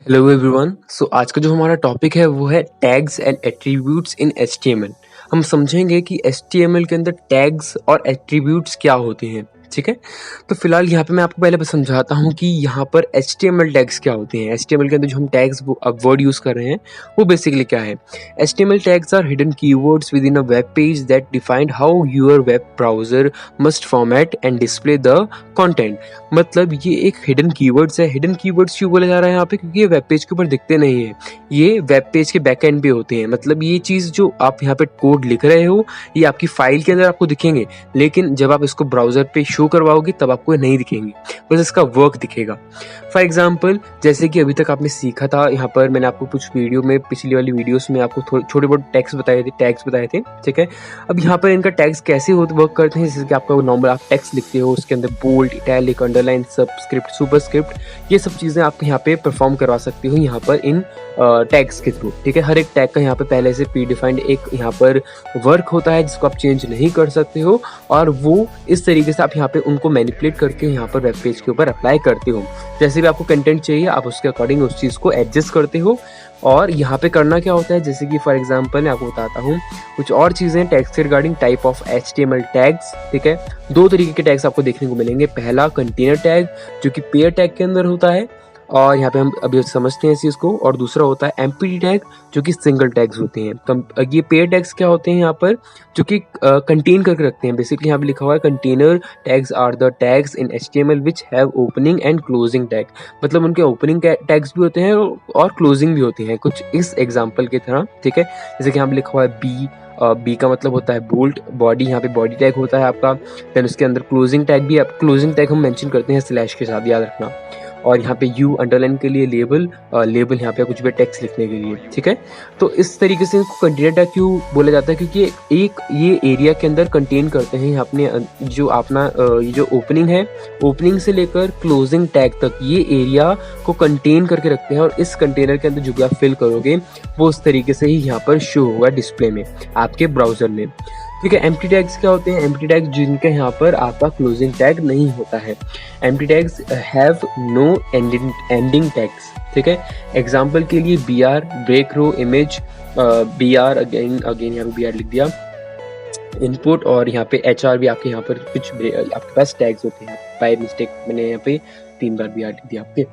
Hello everyone. आज का जो हमारा टॉपिक है वो है tags and attributes in HTML. हम समझेंगे कि एचटीएमएल के अंदर टैग्स और एट्रीब्यूट्स क्या होते हैं। ठीक है, तो फिलहाल यहाँ पे मैं आपको पहले बस समझाता हूँ कि यहाँ पर एचटीएमएल टैग्स क्या होते हैं। एचटीएमएल के अंदर जो हम टैग्स अब वर्ड यूज़ कर रहे हैं वो बेसिकली क्या है। HTML tags are hidden keywords within a web page that define how your web browser must format and display the content. मतलब ये एक हिडन कीवर्ड्स है। हिडन कीवर्ड्स क्यों बोला जा रहा है यहाँ पे, क्योंकि ये वेब पेज के ऊपर दिखते नहीं है, ये वेब पेज के बैक एंड पे होते हैं। मतलब ये चीज़ जो आप यहाँ पे कोड लिख रहे हो ये आपकी फाइल के अंदर आपको दिखेंगे, लेकिन जब आप इसको ब्राउजर पे शो करवाओगे तब आपको ये नहीं दिखेंगे, बस इसका वर्क दिखेगा। फॉर एग्जाम्पल, जैसे कि अभी तक आपने सीखा था, यहाँ पर मैंने आपको कुछ वीडियो में, पिछली वाली वीडियोस में आपको छोटे बहुत टैग्स बताए थे। ठीक है, अब यहाँ पर इनका टैग्स कैसे वर्क करते हैं, जैसे कि आपका नॉर्मल आप टेक्स्ट लिखते हो, उसके अंदर bold, italic, underline, subscript, superscript, ये सब चीज़ें आप यहाँ पे परफॉर्म करवा सकते हो यहाँ पर इन टैग्स के थ्रू। ठीक है, हर एक टैग का यहाँ पे पहले से प्री डिफाइंड एक यहाँ पर वर्क होता है जिसको आप चेंज नहीं कर सकते हो, और वो इस तरीके से आप यहाँ पे उनको मैनिपुलेट करके यहाँ पर वेब पेज के ऊपर अप्लाई करते हो। जैसे भी आपको कंटेंट चाहिए आप उसके अकॉर्डिंग उस चीज़ को एडजस्ट करते हो। और यहाँ पे करना क्या होता है, जैसे कि फॉर एग्जांपल मैं आपको बताता हूँ कुछ और चीज़ें टैग्स के regarding, type of HTML tags. ठीक है, दो तरीके के टैग्स आपको देखने को मिलेंगे। पहला कंटेनर टैग जो कि पेयर टैग के अंदर होता है, और यहाँ पे हम अभी समझते हैं इस चीज़ को। और दूसरा होता है एम्प्टी टैग जो कि सिंगल टैग्स होते हैं। ये पेयर टैग्स क्या होते हैं यहाँ पर, जो कि कंटेन करके रखते हैं। बेसिकली यहाँ पे लिखा हुआ है container tags are the tags in HTML which have opening and closing tag. मतलब उनके ओपनिंग टैग्स भी होते हैं और क्लोजिंग भी होती हैं, कुछ इस एग्जाम्पल की तरह। ठीक है, जैसे कि यहाँ पे लिखा हुआ है बी का मतलब होता है बोल्ट, बॉडी, यहाँ पे बॉडी टैग होता है आपका। देन उसके अंदर क्लोजिंग टैग भी, क्लोजिंग टैग हम मेंशन करते हैं स्लैश के साथ, याद रखना। और यहाँ पे यू अंडरलाइन के लिए लेबल, लेबल यहाँ पे कुछ भी टेक्स्ट लिखने के लिए। ठीक है, तो इस तरीके से इनको कंटेनर टैग क्यों बोला जाता है, क्योंकि एक ये एरिया के अंदर कंटेन करते हैं अपने जो अपना ये जो ओपनिंग है, ओपनिंग से लेकर क्लोजिंग टैग तक ये एरिया को कंटेन करके रखते हैं। और इस कंटेनर के अंदर जो भी आप फिल करोगे वो उस तरीके से ही यहाँ पर शो होगा डिस्प्ले में आपके ब्राउजर में। ठीक है, एम्प्टी टैग्स क्या होते हैं, एम्प्टी टैग्स जिनके यहाँ पर आपका क्लोजिंग टैग नहीं होता है। Empty tags have no ending tags. ठीक है, एग्जाम्पल के लिए B R, break row, image, B R, again यहाँ पे बी आर लिख दिया, इनपुट, और यहाँ पे एच आर भी आपके यहाँ पर कुछ आपके पास टैग्स होते हैं। बाय मिस्टेक मैंने यहाँ पे 3 बार बी आर लिख दिया आपके।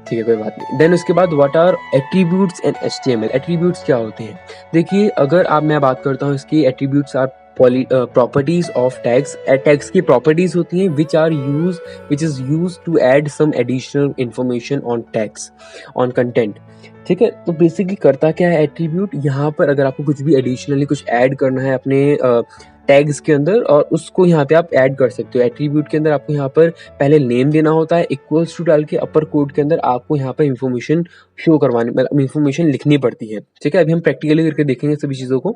ठीक है, कोई बात नहीं। देन उसके बाद what are attributes and HTML. Attributes क्या होते हैं, देखिए अगर मैं बात करता हूँ इसकी, attributes are properties of tags. Tags की प्रॉपर्टीज होती हैं which is use to add some additional information on tags, on content. ठीक है, तो बेसिकली करता क्या है एट्रीब्यूट, यहाँ पर अगर आपको कुछ भी एडिशनली कुछ ऐड करना है अपने टैग्स के अंदर, और उसको यहाँ पे आप ऐड कर सकते हो। एट्रीब्यूट के अंदर आपको यहाँ पर पहले नेम देना होता है, इक्वल्स टू डाल के अपर कोड के अंदर आपको यहाँ पर इंफॉर्मेशन शो करवानी, मतलब इंफॉर्मेशन लिखनी पड़ती है। ठीक है, अभी हम प्रैक्टिकली करके देखेंगे सभी चीज़ों को।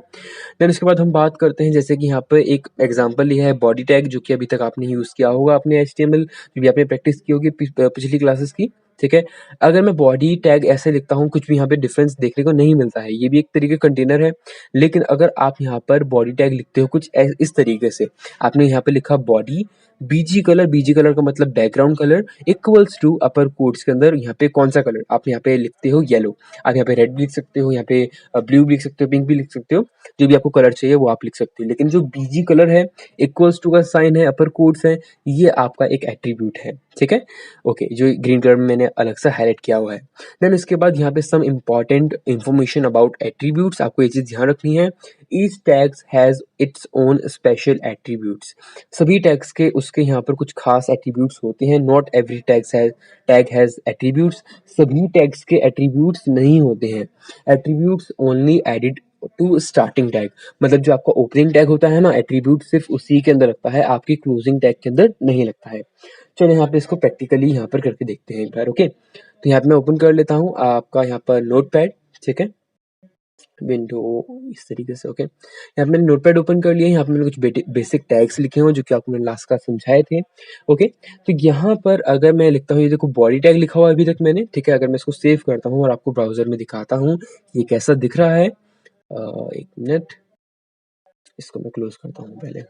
देन उसके बाद हम बात करते हैं, जैसे कि यहाँ पर एक एग्जांपल लिया है बॉडी टैग, जो कि अभी तक आपने यूज़ किया होगा अपने एचटीएमएल, जो भी आपने प्रैक्टिस की होगी पिछली क्लासेस की। ठीक है, अगर मैं बॉडी टैग ऐसे लिखता हूँ, कुछ भी यहाँ पे डिफरेंस देखने को नहीं मिलता है, ये भी एक तरीके का कंटेनर है। लेकिन अगर आप यहाँ पर बॉडी टैग लिखते हो कुछ इस तरीके से, आपने यहाँ पे लिखा बॉडी, बीजी कलर का मतलब background colour, equals to upper quotes के अंदर यहाँ पे कौन सा कलर आप यहाँ पे लिखते हो, येलो। आप यहाँ पे रेड भी लिख सकते हो, यहाँ पे ब्लू भी लिख सकते हो, पिंक भी लिख सकते हो, जो भी आपको कलर चाहिए वो आप लिख सकते हो। लेकिन जो बीजी कलर है, इक्वल्स टू का साइन है, अपर कोट्स है, ये आपका एक एट्रीब्यूट है। ठीक है, ओके, जो ग्रीन कलर में मैंने अलग से हाईलाइट किया हुआ है। देन इसके बाद यहाँ पे some important information about attributes, आपको ये चीज़ ध्यान रखनी है। Each tags has its own special attributes. सभी टैग्स के उसके यहाँ पर कुछ खास एट्रीब्यूट्स होते हैं। Not every tag has attributes. सभी टैग्स के एट्रीब्यूट्स नहीं होते हैं। Attributes only added to starting tag. मतलब जो आपका ओपनिंग टैग होता है ना, एट्रीब्यूट सिर्फ उसी के अंदर लगता है, आपकी क्लोजिंग टैग के अंदर नहीं लगता है। चलो यहाँ पे इसको प्रैक्टिकली यहाँ पर करके देखते हैं एक बार। ओके, तो यहाँ पे मैं ओपन कर लेता हूँ आपका यहाँ पर नोटपैड। ठीक है, विंडो इस तरीके से। ओके, यहाँ पे मैंने नोटपैड ओपन कर लिया है। यहाँ पे मैंने कुछ बेसिक टैग्स लिखे हुए हैं जो कि आपको मैंने लास्ट का समझाए थे। ओके, तो यहाँ पर अगर मैं लिखता हूँ, ये देखो बॉडी टैग लिखा हुआ है अभी तक मैंने। ठीक है, अगर मैं इसको सेव करता हूँ और आपको ब्राउजर में दिखाता हूँ ये कैसा दिख रहा है, एक मिनट, इसको मैं क्लोज करता हूँ पहले।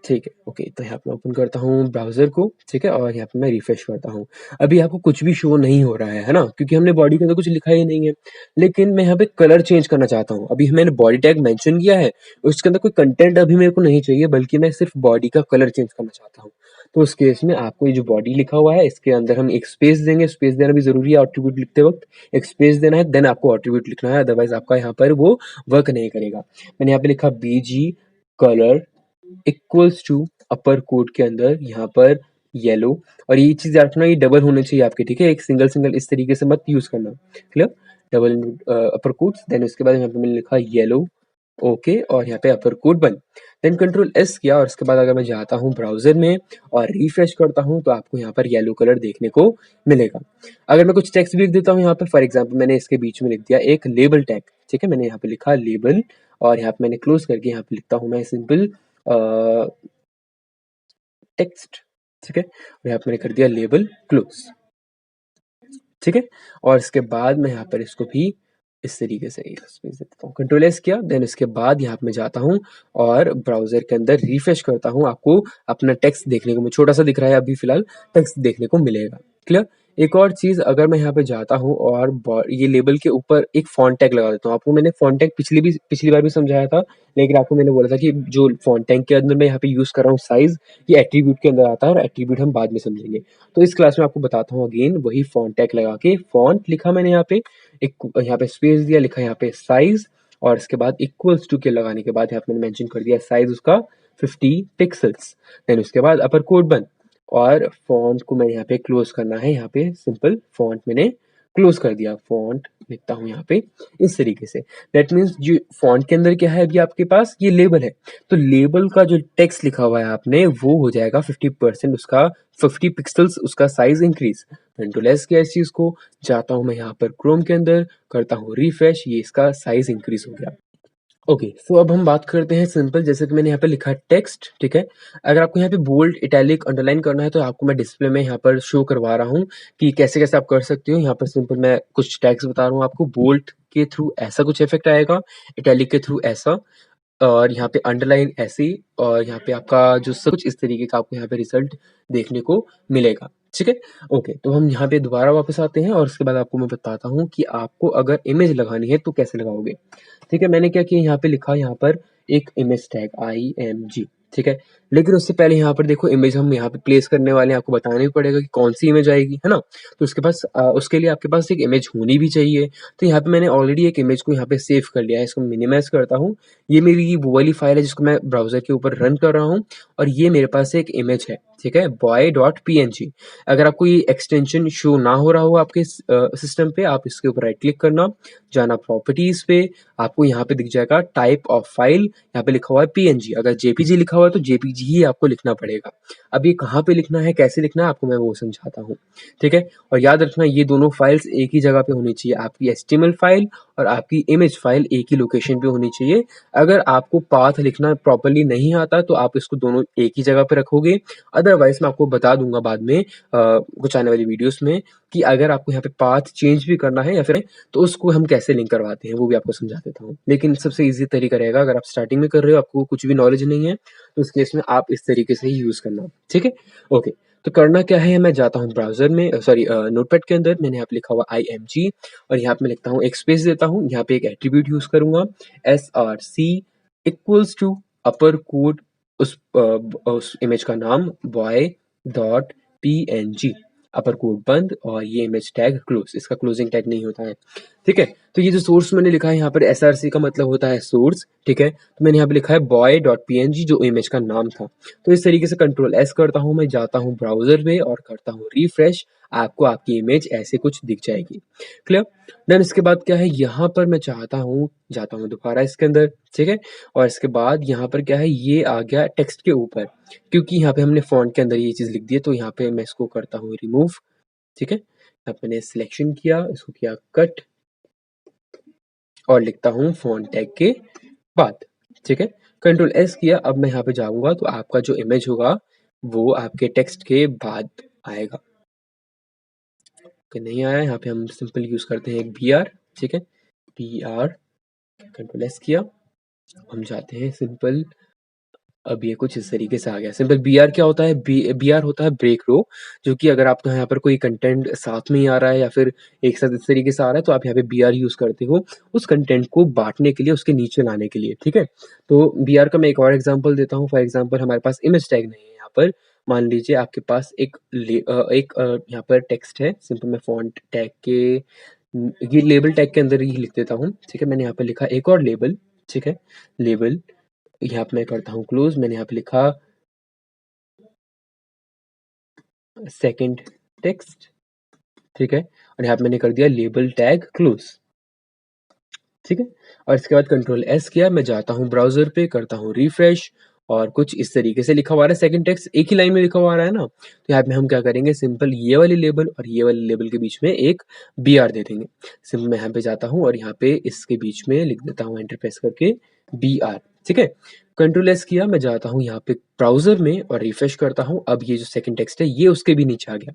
ठीक है, ओके, तो यहाँ पे मैं ओपन करता हूँ ब्राउज़र को, ठीक है? और यहाँ पे मैं रिफ्रेश करता हूँ। अभी आपको कुछ भी शो नहीं हो रहा है ना? क्योंकि हमने बॉडी के अंदर कुछ लिखा ही नहीं है। लेकिन मैं यहाँ पे कलर चेंज करना चाहता हूँ। अभी मैंने बॉडी टैग मेंशन किया है, उसके अंदर कोई कंटेंट अभी मेरे को नहीं चाहिए, बल्कि मैं सिर्फ़ बॉडी का कलर चेंज करना चाहता हूँ। तो उस केस में आपको ये जो बॉडी लिखा हुआ है, इसके अंदर हम एक स्पेस देंगे, स्पेस देना भी ज़रूरी है एट्रिब्यूट लिखते वक़्त। एक स्पेस देना है, देन आपको एट्रिब्यूट लिखना है, अदरवाइज़ आपका यहाँ पर वो वर्क नहीं करेगा। मैंने यहाँ पे लिखा BG colour equals to upper quote के अंदर यहाँ पर येलो, और ये चीज़ याद रखना, ये डबल होने चाहिए आपके, ठीक है? एक सिंगल सिंगल इस तरीके से मत यूज़ करना, क्लियर? डबल अपर कोट्स, देन उसके बाद यहाँ पे मैंने लिखा येलो, ओके, और यहाँ पे अपर कोट बंद। देन कंट्रोल एस किया, और उसके बाद अगर मैं जाता हूँ ब्राउज़र में और रिफ्रेश करता हूँ, तो आपको यहाँ पर येलो कलर देखने को मिलेगा। अगर मैं कुछ टेक्स्ट भी लिख देता हूँ यहाँ पे, फॉर एग्ज़ाम्पल मैंने इसके बीच में लिख दिया एक लेबल टैग, ठीक है? मैंने यहाँ पे लिखा लेबल, और यहाँ पे मैंने क्लोज़ करके यहाँ पे लिखता हूँ मैं सिंपल टेक्स्ट, ठीक है? और यहाँ पे मैंने कर दिया लेबल क्लोज, ठीक है? और इसके बाद मैं यहाँ पर इसको भी इस तरीके से स्पेस देता हूँ, कंट्रोल एस किया, देन इसके बाद यहाँ पे मैं जाता हूँ और ब्राउज़र के अंदर रिफ्रेश करता हूँ। आपको अपना टेक्स्ट देखने को छोटा सा दिख रहा है अभी फ़िलहाल, टेक्स्ट देखने को मिलेगा, क्लियर? एक और चीज़, अगर मैं यहाँ पे जाता हूँ और ये लेबल के ऊपर एक फ़ॉन्ट टैग लगा देता हूँ। आपको मैंने फ़ॉन्ट टैग पिछली बार भी समझाया था, लेकिन आपको मैंने बोला था कि जो फ़ॉन्ट टैग के अंदर मैं यहाँ पे यूज़ कर रहा हूँ साइज़, ये एट्रीब्यूट के अंदर आता है, और एट्रीब्यूट हम बाद में समझेंगे। तो इस क्लास में आपको बताता हूँ अगेन, वही फ़ॉन्ट टैग लगा के फ़ॉन्ट लिखा मैंने यहाँ पे, एक यहाँ पे स्पेस दिया, लिखा यहाँ पे साइज़, और इसके बाद इक्वल्स टू के लगाने के बाद यहाँ पे मैंने मेंशन कर दिया साइज़ उसका 50 पिक्सेल्स। देन उसके बाद अपर कोट बंद, और फ़ॉन्ट को मैंने यहाँ पे क्लोज़ करना है, यहाँ पे सिंपल फ़ॉन्ट मैंने क्लोज़ कर दिया। फ़ॉन्ट लिखता हूँ यहाँ पे इस तरीके से। दैट मीन्स जो फ़ॉन्ट के अंदर क्या है अभी आपके पास, ये लेबल है। तो लेबल का जो टेक्स्ट लिखा हुआ है आपने, वो हो जाएगा 50% उसका, 50 पिक्सेल्स उसका साइज़ इंक्रीज़। कंट्रोल एस किया इस चीज़ को, जाता हूँ मैं यहाँ पर क्रोम के अंदर, करता हूँ रिफ्रेश, ये इसका साइज़ इंक्रीज़ हो गया। ओके, सो अब हम बात करते हैं सिंपल, जैसे कि मैंने यहाँ पे लिखा है टेक्स्ट, ठीक है? अगर आपको यहाँ पे बोल्ड, इटैलिक, अंडरलाइन करना है, तो आपको मैं डिस्प्ले में यहाँ पर शो करवा रहा हूँ कि कैसे-कैसे आप कर सकते हो। यहाँ पर सिंपल मैं कुछ टैग्स बता रहा हूँ आपको। बोल्ड के थ्रू ऐसा कुछ इफ़ेक्ट आएगा, इटैलिक के थ्रू ऐसा, और यहाँ पे अंडरलाइन ऐसे, और यहाँ पे आपका जो सब कुछ इस तरीके का आपको यहाँ पे रिज़ल्ट देखने को मिलेगा, ठीक है? ओके, तो हम यहाँ पे दोबारा वापस आते हैं, और उसके बाद आपको मैं बताता हूँ कि आपको अगर इमेज लगानी है, तो कैसे लगाओगे? ठीक है, मैंने क्या किया, यहाँ पे लिखा, यहाँ पर एक इमेज टैग IMG, ठीक है? लेकिन उससे पहले यहाँ पर देखो, इमेज हम यहाँ पे प्लेस करने वाले हैं, आपको बताना भी पड़ेगा कि कौन-सी इमेज आएगी, है ना? तो उसके लिए आपके पास एक इमेज होनी भी चाहिए। तो यहाँ पे मैंने ऑलरेडी एक इमेज को यहाँ पे सेव कर लिया है, इसको मिनिमाइज़ करता हूँ। ये मेरी वो वाली फाइल है जिसको मैं ब्राउज़र के ऊपर रन कर रहा हूँ, और ये मेरे पास एक इमेज है, ठीक है? boy.png। अगर आपको ये एक्सटेंशन शो ना हो रहा हो आपके सिस्टम पे, आप इसके ऊपर राइट क्लिक करना, जाना प्रॉपर्टीज़ पे, आपको यहाँ पे दिख जाएगा टाइप ऑफ फाइल, यहाँ पे लिखा हुआ है पीएनजी। अगर जेपीजी लिखा हुआ है तो जेपीजी ही आपको लिखना पड़ेगा। अब ये कहाँ पे लिखना है, कैसे लिखना है, आपको मैं वो समझाता हूँ, ठीक है? और याद रखना, ये दोनों फाइल्स एक ही जगह पे होनी चाहिए। आपकी एचटीएमएल फाइल और आपकी इमेज फाइल एक ही लोकेशन पे होनी चाहिए। अगर आपको पाथ लिखना प्रॉपर्ली नहीं आता, तो आप इसको दोनों एक ही जगह पे रखोगे। अदरवाइज़ मैं आपको बता दूँगा बाद में कुछ आने वाली वीडियोज़ में, कि अगर आपको यहाँ पे पाथ चेंज भी करना है या फिर, तो उसको हम कैसे लिंक करवाते हैं, वो भी आपको समझा देता हूँ। लेकिन सबसे ईज़ी तरीका रहेगा, अगर आप स्टार्टिंग में कर रहे हो, आपको कुछ भी नॉलेज नहीं है, तो उस केस में आप इस तरीके से ही यूज़ करना, ठीक है? ओके, तो करना क्या है, मैं जाता हूँ ब्राउज़र में, नोटपैड के अंदर, मैंने यहाँ पे लिखा हुआ IMG, और यहाँ पे मैं लिखता हूँ, एक स्पेस देता हूँ, यहाँ पे एक एट्रिब्यूट यूज़ करूँगा, SRC equals to upper code, उस इमेज का नाम boy.png, अपर कोड बंद, और ये इमेज टैग क्लोज, इसका क्लोजिंग टैग नहीं होता है, ठीक है? तो ये जो सोर्स मैंने लिखा है यहाँ पर, SRC का मतलब होता है सोर्स, ठीक है? तो मैंने यहाँ पे लिखा है boy.png, जो इमेज का नाम था। तो इस तरीके से कंट्रोल एस करता हूँ, मैं जाता हूँ ब्राउज़र में और करता हूँ रिफ्रेश, आपको आपकी इमेज ऐसे कुछ दिख जाएगी, क्लियर? देन इसके बाद क्या है, यहाँ पर मैं चाहता हूँ, जाता हूँ दोबारा इसके अंदर, ठीक है? और इसके बाद यहाँ पर क्या है, ये आ गया टेक्स्ट के ऊपर, क्योंकि यहाँ पे हमने फ़ॉन्ट के अंदर ये चीज़ लिख दी है, तो यहाँ पे मैं इसको करता हूँ रिमूव, ठीक है? अब मैंने सिलेक्शन किया, इसको किया कट, और लिखता हूँ फ़ॉन्ट टैग के बाद, ठीक है? कंट्रोल एस किया, अब मैं यहाँ पे जाऊँगा, तो आपका जो इमेज होगा, वो आपके टेक्स्ट के बाद आएगा। ओके, नहीं आया, यहाँ पे हम सिंपल यूज़ करते हैं एक BR, ठीक है? BR, कंट्रोल एस किया, हम जाते हैं सिंपल अब ये कुछ इस तरीके से आ गया। सिंपल बीआर क्या होता है? बीआर होता है ब्रेक रो, जो कि अगर आपको यहाँ पर कोई कंटेंट साथ में ही आ रहा है या फिर एक साथ इस तरीके से आ रहा है, तो आप यहाँ पे बीआर यूज़ करते हो उस कंटेंट को बाँटने के लिए, उसके नीचे लाने के लिए, ठीक है? तो बीआर का मैं एक और एग्ज़ाम्पल देता हूँ। फॉर एग्ज़ाम्पल हमारे पास इमेज टैग नहीं है यहाँ पर। मान लीजिए आपके पास यहाँ पर टेक्स्ट है। सिंपल मैं फ़ॉन्ट टैग के ये लेबल टैग के अंदर ही लिख देता हूँ, ठीक है? मैंने यहाँ पे लिखा एक और लेबल, ठीक है? लेबल यहाँ पे मैं करता हूँ क्लोज़। मैंने यहाँ पे लिखा सेकंड टेक्स्ट, ठीक है? और यहाँ पे मैंने कर दिया लेबल टैग क्लोज़, ठीक है? और इसके बाद कंट्रोल एस किया, मैं जाता हूँ ब्राउज़र पे, करता हूँ रिफ्रेश और कुछ इस तरीके से लिखा हुआ आ रहा है। सेकंड टेक्स्ट एक ही लाइन में लिखा हुआ आ रहा है ना, तो यहाँ पे हम क्या करेंगे, सिंपल ये वाली लेबल और ये वाले लेबल के बीच में एक बीआर दे देंगे। सिंपल मैं यहाँ पे जाता हूँ और यहाँ पे इसके बीच में लिख देता हूँ एंटर प्रेस करके बीआर, ठीक है? कंट्रोल एस किया, मैं जाता हूँ यहाँ पे ब्राउज़र में और रिफ्रेश करता हूँ। अब ये जो सेकंड टेक्स्ट है, ये उसके भी नीचे आ गया।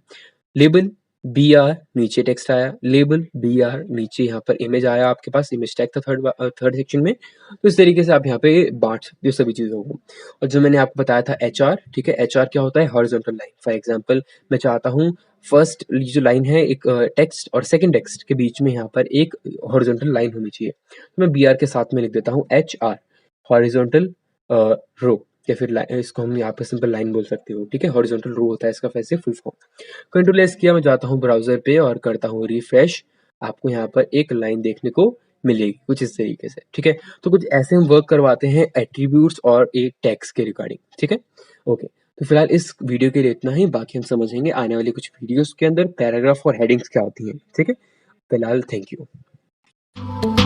लेबल बीआर नीचे टेक्स्ट आया, लेबल बीआर नीचे यहाँ पर इमेज आया, आपके पास इमेज टैग था थर्ड सेक्शन में। तो इस तरीके से आप यहाँ पे बाँट सकते हो सभी चीज़ों को। और जो मैंने आपको बताया था एचआर, ठीक है? एचआर क्या होता है? Horizontal line. फॉर एग्ज़ाम्पल मैं चाहता हूँ फर्स्ट ये जो लाइन है एक टेक्स्ट और सेकंड टेक्स्ट के बीच में यहाँ पर एक हॉरिज़ॉन्टल लाइन होनी चाहिए। तो मैं बीआर के साथ में लिख देता हूँ एचआर, हॉरिज़ॉन्टल रो, या फिर इसको हम यहाँ पे सिंपल लाइन बोल सकते हो, ठीक है? हॉरिज़ॉन्टल रो होता है इसका वैसे फुल फॉर्म। कंट्रोल एस किया, मैं जाता हूँ ब्राउज़र पे और करता हूँ रिफ्रेश। आपको यहाँ पर एक लाइन देखने को मिलेगी कुछ इस तरीके से, ठीक है? तो कुछ ऐसे हम वर्क करवाते हैं एट्रीब्यूट्स और एक टैग्स के रिगार्डिंग, ठीक है? ओके, तो फिलहाल इस वीडियो के लिए इतना ही। बाकी हम समझेंगे आने वाली कुछ वीडियोस के अंदर पैराग्राफ और हेडिंग्स क्या होती हैं, ठीक है? फिलहाल थैंक यू।